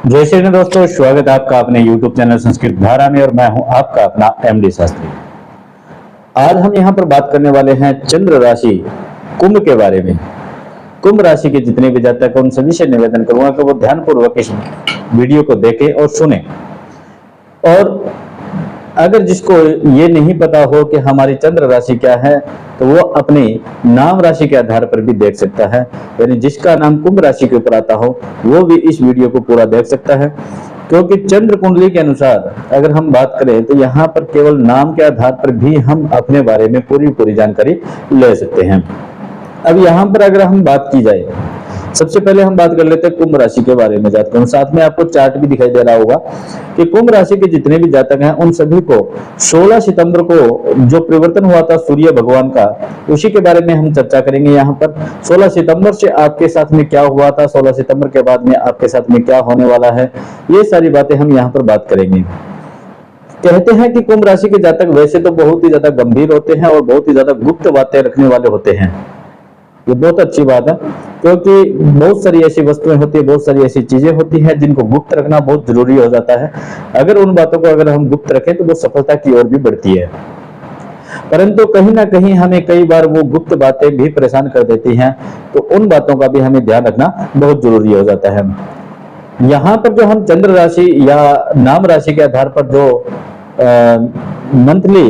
जय श्री कृष्ण दोस्तों, स्वागत है आपका अपने YouTube चैनल संस्कृत धारा में। और मैं हूं आपका अपना एमडी शास्त्री। आज हम यहां पर बात करने वाले हैं चंद्र राशि कुंभ के बारे में। कुंभ राशि के जितने भी जातक हैं उन सभी से निवेदन करूंगा कि वो ध्यानपूर्वक इस वीडियो को देखें और सुने। और अगर जिसको ये नहीं पता हो कि हमारी चंद्र राशि क्या है, तो वो अपनी नाम राशि के आधार पर भी देख सकता है। यानी जिसका नाम कुंभ राशि के ऊपर आता हो वो भी इस वीडियो को पूरा देख सकता है, क्योंकि चंद्र कुंडली के अनुसार अगर हम बात करें तो यहाँ पर केवल नाम के आधार पर भी हम अपने बारे में पूरी जानकारी ले सकते हैं। अब यहाँ पर अगर हम बात की जाए, सबसे पहले हम बात कर लेते हैं कुंभ राशि के बारे में। जातकों के साथ में आपको चार्ट भी दिखाई दे रहा होगा कि कुंभ राशि के जितने भी जातक हैं उन सभी को 16 सितंबर को जो परिवर्तन हुआ था सूर्य भगवान का, उसी के बारे में हम चर्चा करेंगे। यहाँ पर 16 सितंबर से आपके साथ में क्या हुआ था, 16 सितंबर के बाद में आपके साथ में क्या होने वाला है, ये सारी बातें हम यहाँ पर बात करेंगे। कहते हैं कि कुंभ राशि के जातक वैसे तो बहुत ही ज्यादा गंभीर होते हैं और बहुत ही ज्यादा गुप्त बातें रखने वाले होते हैं। ये बहुत अच्छी बात है, क्योंकि बहुत सारी ऐसी वस्तुएं होती है, बहुत सारी ऐसी चीजें होती हैं जिनको गुप्त रखना बहुत जरूरी हो जाता है। अगर उन बातों को अगर हम गुप्त रखें तो वो सफलता की ओर भी बढ़ती है। परंतु कहीं ना कहीं हमें कई बार वो गुप्त बातें भी परेशान कर देती हैं, तो उन बातों का भी हमें ध्यान रखना बहुत जरूरी हो जाता है। यहाँ पर जो हम चंद्र राशि या नाम राशि के आधार पर जो मंथली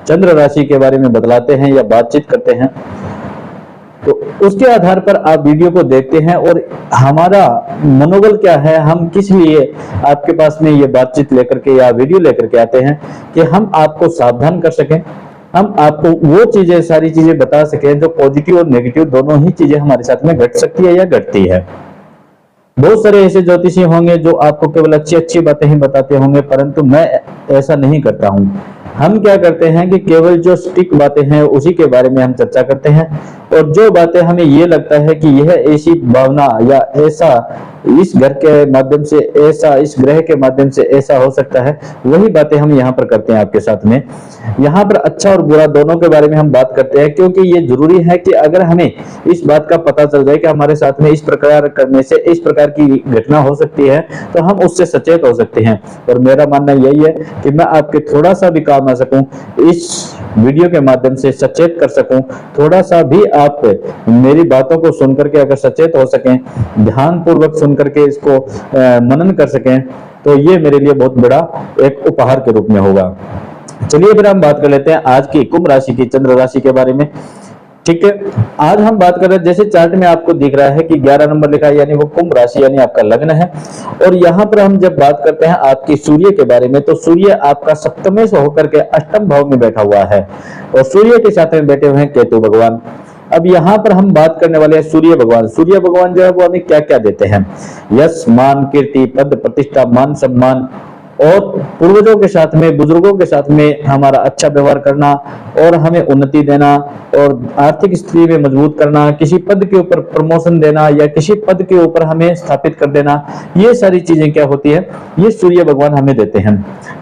चंद्र राशि के बारे में बतलाते हैं या बातचीत करते हैं, तो उसके आधार पर आप वीडियो को देखते हैं और हमारा मनोबल क्या है, हम किस लिए आपके पास में ये बातचीत लेकर के या वीडियो लेकर के आते हैं कि हम आपको सावधान कर सकें, हम आपको वो चीजें सारी चीजें बता सकें जो पॉजिटिव और नेगेटिव दोनों ही चीजें हमारे साथ में घट सकती है या घटती है। बहुत सारे ऐसे ज्योतिषी होंगे जो आपको केवल अच्छी अच्छी बातें ही बताते होंगे, परंतु मैं ऐसा नहीं करता हूं। हम क्या करते हैं कि केवल जो स्टिक बातें हैं उसी के बारे में हम चर्चा करते हैं, और जो बातें हमें ये लगता है कि यह ऐसी भावना या ऐसा इस घर के माध्यम से, ऐसा इस ग्रह के माध्यम से ऐसा हो सकता है, वही बातें हम यहाँ पर करते हैं आपके साथ में। यहाँ पर अच्छा और बुरा दोनों के बारे में हम बात करते हैं, क्योंकि ये जरूरी है कि अगर हमें इस बात का पता चल जाए कि हमारे साथ में इस प्रकार करने से इस प्रकार की घटना हो सकती है, तो हम उससे सचेत हो सकते हैं। और मेरा मानना यही है कि मैं आपके थोड़ा सा भी काम आ सकूं, इस वीडियो के माध्यम से सचेत कर सकूं, थोड़ा सा भी आप मेरी बातों को सुनकर के अगर सचेत हो सकें, ध्यान पूर्वक सुन करके इसको मनन कर सकें, तो ये मेरे लिए बहुत बड़ा एक उपहार के रूप में होगा। चलिए फिर हम बात कर लेते हैं आज की कुंभ राशि की चंद्र राशि के बारे में। ठीक है, आज हम बात कर रहे हैं, जैसे चार्ट में आपको दिख रहा है कि 11 नंबर लिखा है, यानी वो कुंभ राशि यानी आपका लग्न है। और यहाँ पर हम जब बात करते हैं आपकी सूर्य के बारे में, तो सूर्य आपका सप्तमे से होकर के अष्टम भाव में बैठा हुआ है और सूर्य के साथ में बैठे हुए हैं केतु भगवान। अब यहाँ पर हम बात करने वाले हैं सूर्य भगवान। सूर्य भगवान जो है वो हमें क्या क्या देते हैं? यश, मान, कीर्ति, पद, प्रतिष्ठा, मान सम्मान, और पूर्वजों के साथ में, बुजुर्गों के साथ में हमारा अच्छा व्यवहार करना और हमें उन्नति देना और आर्थिक स्थिति में मजबूत करना, किसी पद के ऊपर प्रमोशन देना या किसी पद के ऊपर हमें स्थापित कर देना, ये सारी चीजें क्या होती है, ये सूर्य भगवान हमें देते हैं।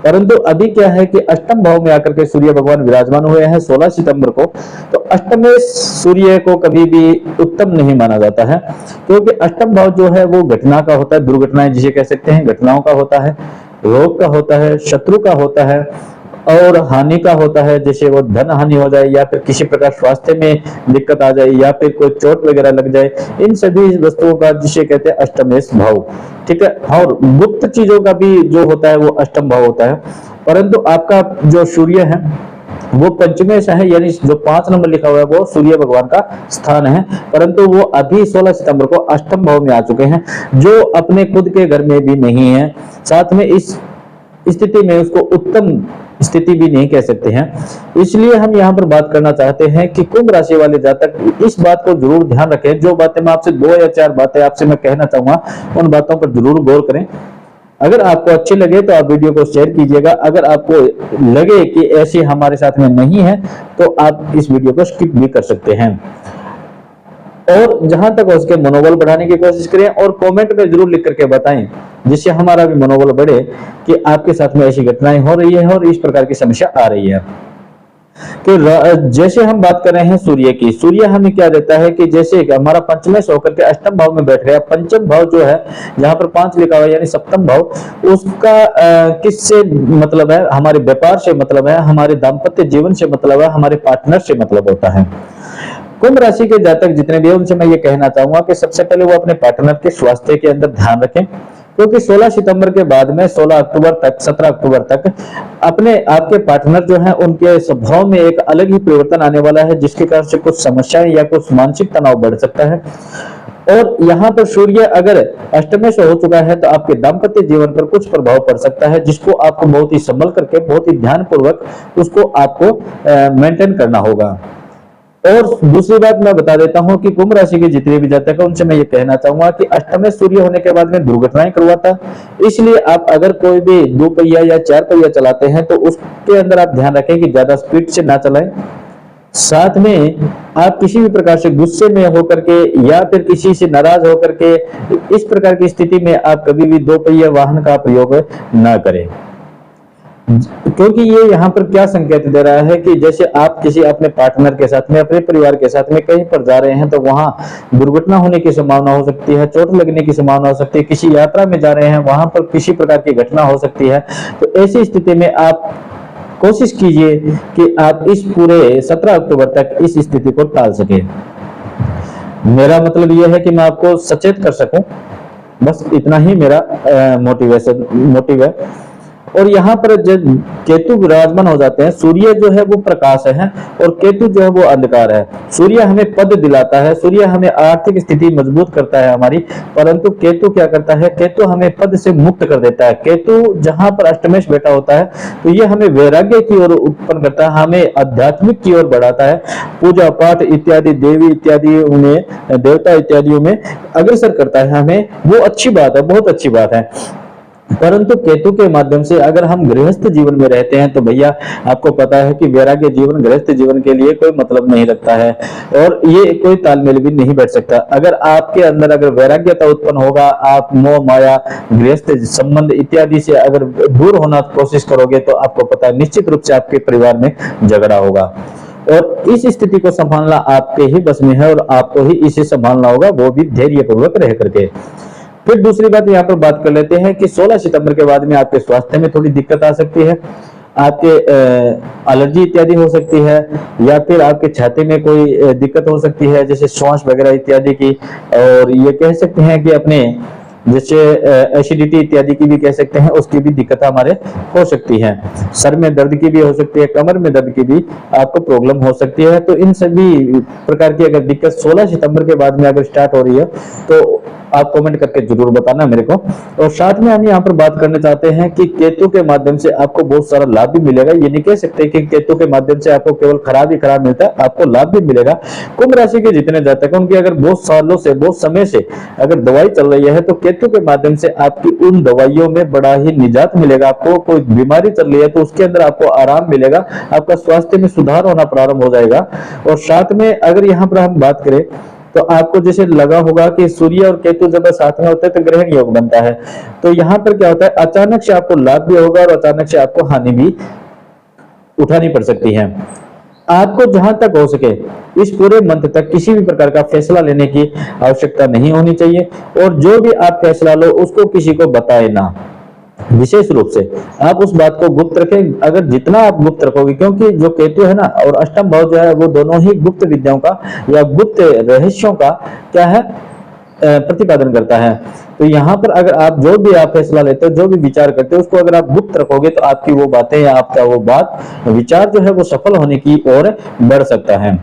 परंतु अभी क्या है कि अष्टम भाव में आकर के सूर्य भगवान विराजमान हुए हैं 16 सितंबर को। तो अष्टम में सूर्य को कभी भी उत्तम नहीं माना जाता है, क्योंकि अष्टम भाव जो है वो घटना का होता है, दुर्घटनाएं जिसे कह सकते हैं, घटनाओं का होता है, रोग का होता है, शत्रु का होता है और हानि का होता है। जैसे वो धन हानि हो जाए या फिर किसी प्रकार स्वास्थ्य में दिक्कत आ जाए या फिर कोई चोट वगैरह लग जाए, इन सभी वस्तुओं का जिसे कहते हैं अष्टमेश भाव। ठीक है, और गुप्त चीजों का भी जो होता है वो अष्टम भाव होता है। परंतु आपका जो सूर्य है वो पंचमेश है, यानी जो 5 नंबर लिखा हुआ है वो सूर्य भगवान का स्थान है, परंतु वो अभी 16 सितंबर को अष्टम भाव में आ चुके हैं, जो अपने खुद के घर में भी नहीं है। साथ में इस स्थिति में उसको उत्तम स्थिति भी नहीं कह सकते हैं। इसलिए हम यहाँ पर बात करना चाहते हैं कि कुंभ राशि वाले जातक इस बात को जरूर ध्यान रखें। जो बातें मैं आपसे 2 या 4 बातें आपसे मैं कहना चाहूंगा, उन बातों पर जरूर गौर करें। अगर आपको अच्छी लगे तो आप वीडियो को शेयर कीजिएगा। अगर आपको लगे कि ऐसी हमारे साथ में नहीं है तो आप इस वीडियो को स्किप भी कर सकते हैं। और जहां तक हो सके मनोबल बढ़ाने की कोशिश करें और कमेंट में जरूर लिख करके बताएं, जिससे हमारा भी मनोबल बढ़े कि आपके साथ में ऐसी घटनाएं हो रही है और इस प्रकार की समस्या आ रही है। कि जैसे हम बात कर रहे हैं सूर्य की, सूर्य हमें क्या देता है कि जैसे हमारा पंचमेश होकर के अष्टम भाव में बैठ गया, पंचम भाव जो है जहां पर 5 लिखा हुआ है यानी सप्तम भाव, उसका किससे मतलब है, हमारे व्यापार से मतलब है, हमारे दाम्पत्य जीवन से मतलब है, हमारे पार्टनर से मतलब होता है। कुंभ राशि के जातक जितने भी हैं उनसे मैं ये कहना चाहूंगा कि सबसे पहले वो अपने पार्टनर के स्वास्थ्य के अंदर ध्यान रखें, क्योंकि 16 सितंबर के बाद में 16 अक्टूबर तक 17 अक्टूबर तक अपने आपके पार्टनर जो है उनके स्वभाव में एक अलग ही परिवर्तन आने वाला है, जिसके कारण से कुछ समस्याएं या कुछ मानसिक तनाव बढ़ सकता है। और यहाँ पर सूर्य अगर अष्टमे से हो चुका है तो आपके दाम्पत्य जीवन पर कुछ प्रभाव पड़ सकता है, जिसको आपको बहुत ही संभल करके बहुत ही ध्यानपूर्वक उसको आपको मेंटेन करना होगा। और दूसरी बात मैं बता देता हूं कि कुंभ राशि के जितने भी जातक हैं उनसे मैं ये कहना चाहूंगा कि अष्टमे सूर्य होने के बाद में दुर्घटनाएं करवाता है, इसलिए आप अगर कोई भी 2 पहिया या 4 पहिया चलाते हैं तो उसके अंदर आप ध्यान रखें कि ज्यादा स्पीड से ना चलाएं। साथ में आप किसी भी प्रकार से गुस्से में होकर के या फिर किसी से नाराज होकर के इस प्रकार की स्थिति में आप कभी भी 2 पहिया वाहन का प्रयोग ना करें, क्योंकि ये यहाँ पर क्या संकेत दे रहा है कि जैसे आप किसी अपने पार्टनर के साथ में, अपने परिवार के साथ में कहीं पर जा रहे हैं तो वहां दुर्घटना होने की संभावना हो सकती है, चोट लगने की संभावना हो सकती है, किसी यात्रा में जा रहे हैं वहां पर किसी प्रकार की घटना हो सकती है। तो ऐसी स्थिति में आप कोशिश कीजिए कि आप इस पूरे 17 अक्टूबर तक इस स्थिति को टाल सके। मेरा मतलब यह है कि मैं आपको सचेत कर सकूं, बस इतना ही मेरा मोटिव है। और यहाँ पर जब केतु विराजमान हो जाते हैं, सूर्य जो है वो प्रकाश है और केतु जो है वो अंधकार है। सूर्य हमें पद दिलाता है, सूर्य हमें आर्थिक स्थिति मजबूत करता है हमारी, परंतु केतु क्या करता है, केतु हमें पद से मुक्त कर देता है। केतु जहां पर अष्टमेश बैठा होता है तो ये हमें वैराग्य की ओर उत्पन्न करता है, हमें आध्यात्मिक की ओर बढ़ाता है, पूजा पाठ इत्यादि, देवी इत्यादि में, देवता इत्यादियों में अग्रसर करता है हमें। वो अच्छी बात है, बहुत अच्छी बात है। परंतु केतु के माध्यम से अगर हम गृहस्थ जीवन में रहते हैं तो भैया आपको पता है कि वैराग्य जीवन गृहस्थ जीवन के लिए कोई मतलब नहीं रखता है और ये कोई तालमेल भी नहीं बैठ सकता। अगर आपके अंदर अगर वैराग्यता उत्पन्न होगा, आप मोह माया गृहस्थ संबंध इत्यादि से अगर दूर होना कोशिश करोगे तो आपको पता है निश्चित रूप से आपके परिवार में झगड़ा होगा और इस स्थिति को संभालना आपके ही बस में है और आपको ही इसे संभालना होगा, वो भी धैर्य पूर्वक रह करके। फिर दूसरी बात यहाँ पर बात कर लेते हैं कि 16 सितंबर के बाद में आपके स्वास्थ्य में थोड़ी दिक्कत आ सकती है, आपके एलर्जी इत्यादि हो सकती है या फिर आपके छाती में कोई दिक्कत हो सकती है जैसे श्वास वगैरह इत्यादि की, और ये कह सकते हैं कि अपने जैसे एसिडिटी इत्यादि की भी कह सकते हैं, उसकी भी दिक्कत हमारे हो सकती है। सर में दर्द की भी हो सकती है, कमर में दर्द की भी आपको प्रॉब्लम हो सकती है। तो इन सभी प्रकार की अगर दिक्कत 16 सितंबर के बाद में अगर स्टार्ट हो रही है तो आप कमेंट करके जरूर बताना मेरे को। और साथ में हम यहाँ पर बात करना चाहते हैं कि केतु के माध्यम से आपको बहुत सारा लाभ भी मिलेगा। ये नहीं कह सकते कि केतु के माध्यम से आपको केवल खराब ही खराब मिलता है, आपको लाभ भी मिलेगा। कुंभ राशि के जितने जातक हैं उनकी अगर बहुत सालों से, बहुत समय से अगर दवाई चल रही है तो केतु के माध्यम से आपकी उन दवाइयों में बड़ा ही निजात मिलेगा। आपको कोई बीमारी चल रही है तो उसके अंदर आपको आराम मिलेगा, आपका स्वास्थ्य में सुधार होना प्रारंभ हो जाएगा। और साथ में अगर यहाँ पर हम बात करें तो आपको जैसे लगा होगा कि सूर्य और केतु जब साथ में होते हैं तो ग्रहण योग बनता है, तो यहाँ पर क्या होता है, अचानक से आपको लाभ भी होगा और अचानक से आपको हानि भी उठानी पड़ सकती है। आपको जहां तक हो सके इस पूरे मंथ तक किसी भी प्रकार का फैसला लेने की आवश्यकता नहीं होनी चाहिए और जो भी आप फैसला लो उसको किसी को बताए ना, विशेष रूप से आप उस बात को गुप्त रखें। अगर जितना आप गुप्त रखोगे, क्योंकि जो केतु है ना और अष्टम भाव जो है वो दोनों ही गुप्त विद्याओं का या गुप्त रहस्यों का क्या है, प्रतिपादन करता है। तो यहाँ पर अगर आप जो भी आप फैसला लेते हो, जो भी विचार करते हो, उसको अगर आप गुप्त रखोगे तो आपकी वो बातें या आपका वो बात विचार जो है वो सफल होने की ओर बढ़ सकता है।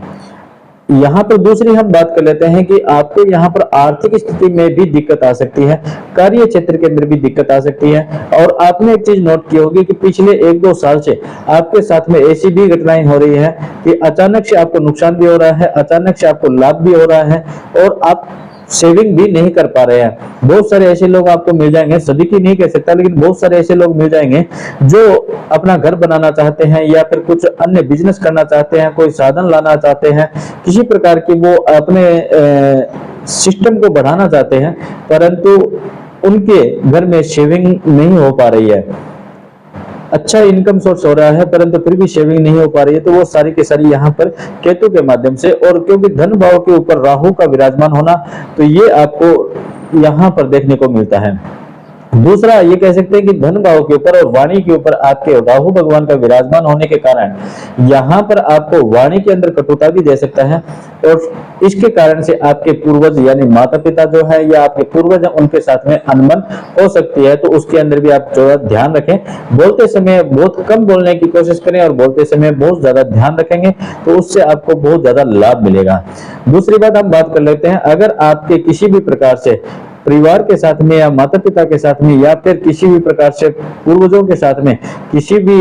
यहाँ पर दूसरी हम बात कर लेते हैं कि आपको यहाँ पर आर्थिक स्थिति में भी दिक्कत आ सकती है, कार्य क्षेत्र के अंदर भी दिक्कत आ सकती है। और आपने एक चीज नोट की होगी कि पिछले 1-2 साल से आपके साथ में ऐसी भी घटनाएं हो रही है कि अचानक से आपको नुकसान भी हो रहा है, अचानक से आपको लाभ भी हो रहा है और आप सेविंग भी नहीं कर पा रहे हैं। बहुत सारे ऐसे लोग आपको मिल जाएंगे, सभी की नहीं कह सकता लेकिन बहुत सारे ऐसे लोग मिल जाएंगे जो अपना घर बनाना चाहते हैं या फिर कुछ अन्य बिजनेस करना चाहते हैं, कोई साधन लाना चाहते हैं, किसी प्रकार की वो अपने सिस्टम को बढ़ाना चाहते हैं, परंतु उनके घर में सेविंग नहीं हो पा रही है। अच्छा इनकम सोर्स हो रहा है परंतु फिर भी सेविंग नहीं हो पा रही है, तो वो सारी की सारी यहाँ पर केतु के माध्यम से, और क्योंकि धन भाव के ऊपर राहु का विराजमान होना, तो ये आपको यहाँ पर देखने को मिलता है। दूसरा ये कह सकते हैं कि धन भाव के ऊपर और वाणी के ऊपर आपके राहु भगवान का विराजमान होने के कारण यहाँ पर आपको वाणी के अंदर कटुता भी दे सकता है, और इसके कारण से आपके पूर्वज यानी माता पिता जो है या आपके पूर्वज उनके साथ में अनबन हो सकती है, तो उसके अंदर भी आप जो ध्यान रखें। बोलते समय बहुत कम बोलने की कोशिश करें और बोलते समय बहुत ज्यादा ध्यान रखेंगे तो उससे आपको बहुत ज्यादा लाभ मिलेगा। दूसरी बात हम बात कर लेते हैं, अगर आपके किसी भी प्रकार से परिवार के साथ में या माता पिता के साथ में या फिर किसी भी प्रकार से पूर्वजों के साथ में किसी भी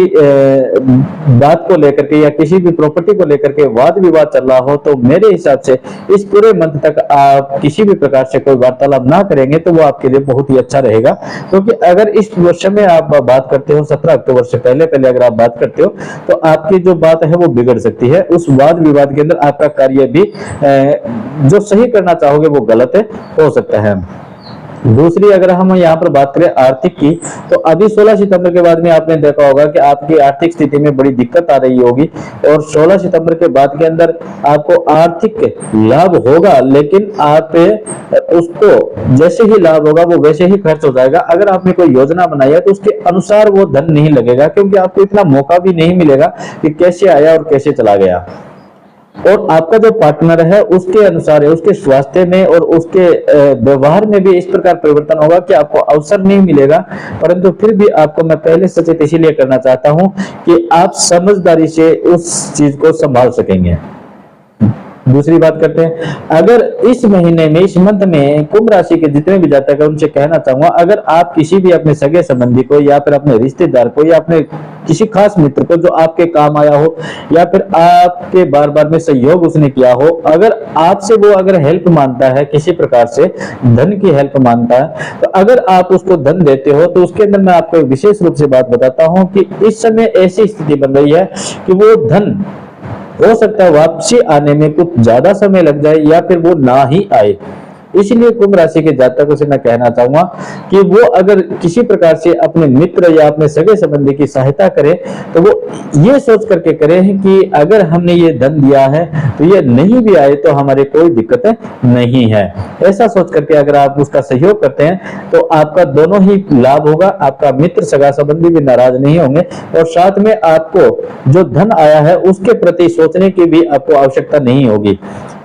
बात को लेकर के या किसी भी प्रॉपर्टी को लेकर के वाद विवाद चल रहा हो, तो मेरे हिसाब से इस पूरे मंथ तक आप किसी भी प्रकार से कोई वार्तालाप ना करेंगे तो वो आपके लिए बहुत ही अच्छा रहेगा। क्योंकि अगर इस वर्ष में आप बात करते हो 17 अक्टूबर से पहले अगर आप बात करते हो तो आपकी जो बात है वो बिगड़ सकती है। उस वाद विवाद के अंदर आपका कार्य भी जो सही करना चाहोगे वो गलत हो सकता है। दूसरी अगर हम यहाँ पर बात करें आर्थिक की, तो अभी 16 सितंबर के बाद में आपने देखा होगा कि आपकी आर्थिक स्थिति में बड़ी दिक्कत आ रही होगी, और 16 सितंबर के बाद के अंदर आपको आर्थिक लाभ होगा, लेकिन आप उसको जैसे ही लाभ होगा वो वैसे ही खर्च हो जाएगा। अगर आपने कोई योजना बनाई है तो उसके अनुसार वो धन नहीं लगेगा, क्योंकि आपको इतना मौका भी नहीं मिलेगा कि कैसे आया और कैसे चला गया। और आपका जो पार्टनर है उसके अनुसार है, उसके स्वास्थ्य में और उसके व्यवहार में भी इस प्रकार परिवर्तन होगा कि आपको अवसर नहीं मिलेगा, परंतु फिर भी आपको मैं पहले सचेत इसीलिए करना चाहता हूं कि आप समझदारी से उस चीज को संभाल सकेंगे। दूसरी बात करते हैं, अगर इस महीने में इस मंथ में कुंभ राशि के जितने भी जातक हैं उनसे कहना चाहूंगा, अगर आप किसी भी अपने सगे संबंधी को या फिर अपने रिश्तेदार को या अपने किसी खास मित्र को जो आपके काम आया हो या फिर आपके बार बार में सहयोग उसने किया हो, अगर आपसे वो अगर हेल्प मांगता है, किसी प्रकार से धन की हेल्प मांगता है, तो अगर आप उसको धन देते हो तो उसके अंदर मैं आपको विशेष रूप से बात बताता हूं कि इस समय ऐसी स्थिति बन रही है कि वो धन हो सकता है वापसी आने में कुछ ज्यादा समय लग जाए या फिर वो ना ही आए। इसलिए कुंभ राशि के जातकों से मैं कहना चाहूंगा कि वो अगर किसी प्रकार से अपने मित्र या अपने सगे संबंधी की सहायता करें तो वो ये सोच करके करें कि अगर हमने ये धन दिया है तो ये नहीं भी आए तो हमारे कोई दिक्कत नहीं है। ऐसा सोच करके अगर आप उसका सहयोग करते हैं तो आपका दोनों ही लाभ होगा, आपका मित्र सगा संबंधी भी नाराज नहीं होंगे, और साथ में आपको जो धन आया है उसके प्रति सोचने की भी आपको आवश्यकता नहीं होगी।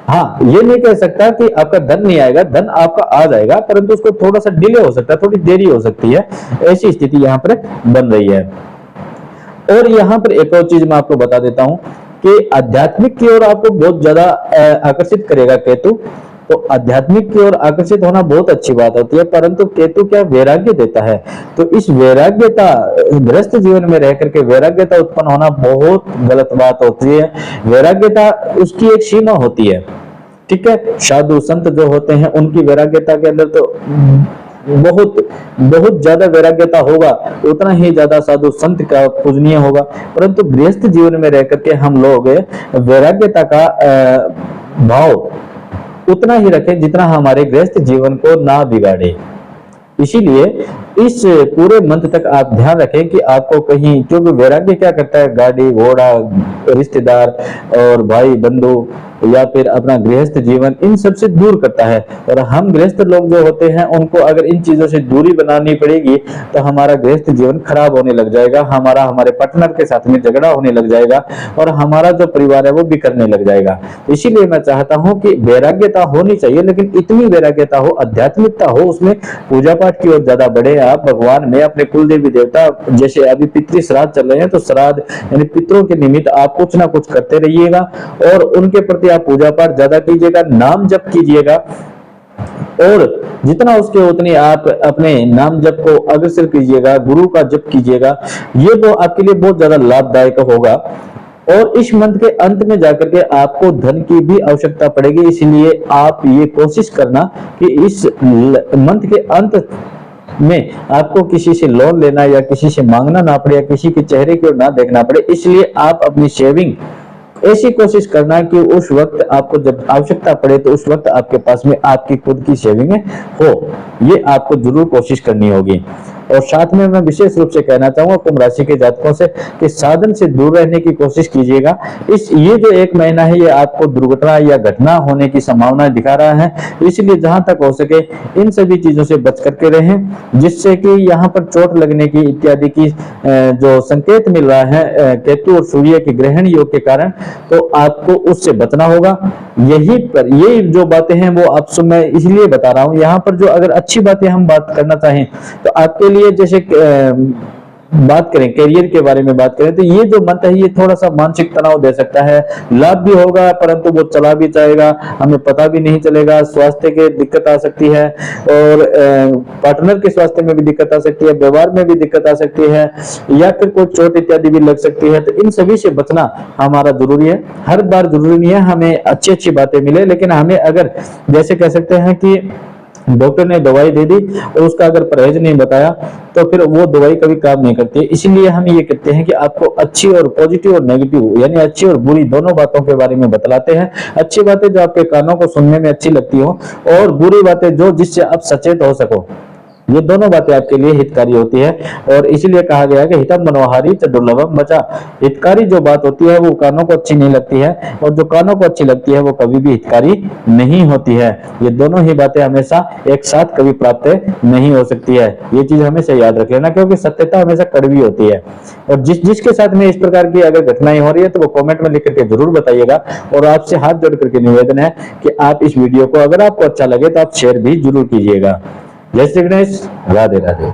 हाँ, ये नहीं कह सकता कि आपका धन नहीं आएगा, धन आपका आ जाएगा, परंतु उसको थोड़ा सा डिले हो सकता है, थोड़ी देरी हो सकती है, ऐसी स्थिति यहाँ पर बन रही है। और यहाँ पर एक और चीज मैं आपको बता देता हूँ कि आध्यात्मिक की ओर आपको बहुत ज्यादा आकर्षित करेगा केतु। तो आध्यात्मिक की ओर आकर्षित होना बहुत अच्छी बात होती है, परंतु केतु क्या वैराग्य देता है, तो इस वैराग्यता गृहस्थ जीवन में रह करके वैराग्यता उत्पन्न होना बहुत गलत बात होती है। वैराग्यता उसकी एक सीमा होती है, ठीक है। साधु संत जो होते हैं उनकी वैराग्यता के अंदर तो बहुत ज्यादा वैराग्यता होगा, उतना ही ज्यादा साधु संत का पूजनीय होगा, परंतु गृहस्थ जीवन में रह करके हम लोग वैराग्यता का भाव उतना ही रखें जितना हमारे गृहस्थ जीवन को ना बिगाड़े। इसीलिए इस पूरे मंथ तक आप ध्यान रखें कि आपको कहीं, क्योंकि वैराग्य क्या करता है, गाड़ी घोड़ा रिश्तेदार और भाई बंधु या फिर अपना गृहस्थ जीवन इन सब से दूर करता है, और हम गृहस्थ लोग जो होते हैं उनको अगर इन चीजों से दूरी बनानी पड़ेगी तो हमारा गृहस्थ जीवन खराब होने लग जाएगा, हमारे पार्टनर के साथ में झगड़ा होने लग जाएगा और हमारा जो परिवार है वो बिखरने लग जाएगा। इसीलिए मैं चाहता हूँ कि वैराग्यता होनी चाहिए, लेकिन इतनी वैराग्यता हो, आध्यात्मिकता हो, उसमें पूजा पाठ की ओर ज्यादा बढ़े, आप भगवान में अपने कुल देवी देवता, जैसे अभी पितृ श्राद्ध चल रहे हैं तो श्राद्ध यानी पितरों के निमित्त आप कुछ ना कुछ करते रहिएगा और उनके प्रति आप पूजा पाठ ज्यादा कीजिएगा, नाम जप कीजिएगा, और जितना उसके उतनी आप अपने नाम जप को अग्रसर कीजिएगा, गुरु का जप कीजिएगा, ये वो आपके लिए बहुत ज्यादा लाभदायक होगा। और इस मंथ के अंत में जाकर के आपको धन की भी आवश्यकता पड़ेगी, इसलिए आप ये कोशिश करना कि इस मंथ के अंत में आपको किसी से लोन लेना या किसी से मांगना ना पड़े या किसी के चेहरे की ओर ना देखना पड़े। इसलिए आप अपनी सेविंग ऐसी कोशिश करना कि उस वक्त आपको जब आवश्यकता पड़े तो उस वक्त आपके पास में आपकी खुद की सेविंग हो, ये आपको जरूर कोशिश करनी होगी। और साथ में मैं विशेष रूप से कहना चाहूंगा कुंभ राशि के जातकों से कि साधन से दूर रहने की कोशिश कीजिएगा। ये जो एक महीना है ये आपको दुर्घटना या घटना होने की संभावना दिखा रहा है, इसलिए जहां तक हो सके इन सभी चीजों से बच करके रहें, जिससे कि यहाँ पर चोट लगने की इत्यादि की जो संकेत मिल रहा है केतु और सूर्य के ग्रहण योग के कारण, तो आपको उससे बचना होगा। यही जो बातें हैं वो आपसे मैं इसलिए बता रहा हूं। यहाँ पर जो अगर अच्छी बातें हम बात करना चाहें तो आपके लिए जैसे बात करें करियर के बारे में बात करें तो ये जो मंथ है ये थोड़ा सा मानसिक तनाव दे सकता है। लाभ भी होगा परंतु वो चला भी जाएगा, हमें पता भी नहीं चलेगा। स्वास्थ्य की दिक्कत आ सकती है और पार्टनर के स्वास्थ्य में भी दिक्कत आ सकती है, व्यवहार में भी दिक्कत आ सकती है, या फिर कोई चोट इत्यादि भी लग सकती है। तो इन सभी से बचना हमारा जरूरी है। हर बार जरूरी नहीं है हमें अच्छी अच्छी बातें मिले, लेकिन हमें अगर जैसे कह सकते हैं कि डॉक्टर ने दवाई दे दी और उसका अगर परहेज नहीं बताया तो फिर वो दवाई कभी काम नहीं करती है। इसीलिए हम ये कहते हैं कि आपको अच्छी और पॉजिटिव और नेगेटिव यानी अच्छी और बुरी दोनों बातों के बारे में बतलाते हैं। अच्छी बातें जो आपके कानों को सुनने में अच्छी लगती हो और बुरी बातें जो जिससे आप सचेत हो सको, ये दोनों बातें आपके लिए हितकारी होती है। और इसीलिए कहा गया है कि हितम मनोहारी च दुर्लभम बचा। हितकारी जो बात होती है वो कानों को अच्छी नहीं लगती है और जो कानों को अच्छी लगती है वो कभी भी हितकारी नहीं होती है। ये दोनों ही बातें हमेशा एक साथ कभी प्राप्त नहीं हो सकती है। ये चीज हमेशा याद रख लेना, क्योंकि सत्यता हमेशा कड़वी होती है। और जिसके साथ में इस प्रकार की अगर घटनाएं हो रही है तो वो कमेंट में लिख करके जरूर बताइएगा। और आपसे हाथ जोड़ करके निवेदन है कि आप इस वीडियो को अगर आपको अच्छा लगे तो आप शेयर भी जरूर कीजिएगा। जय श्री गणेश, राधे राधे।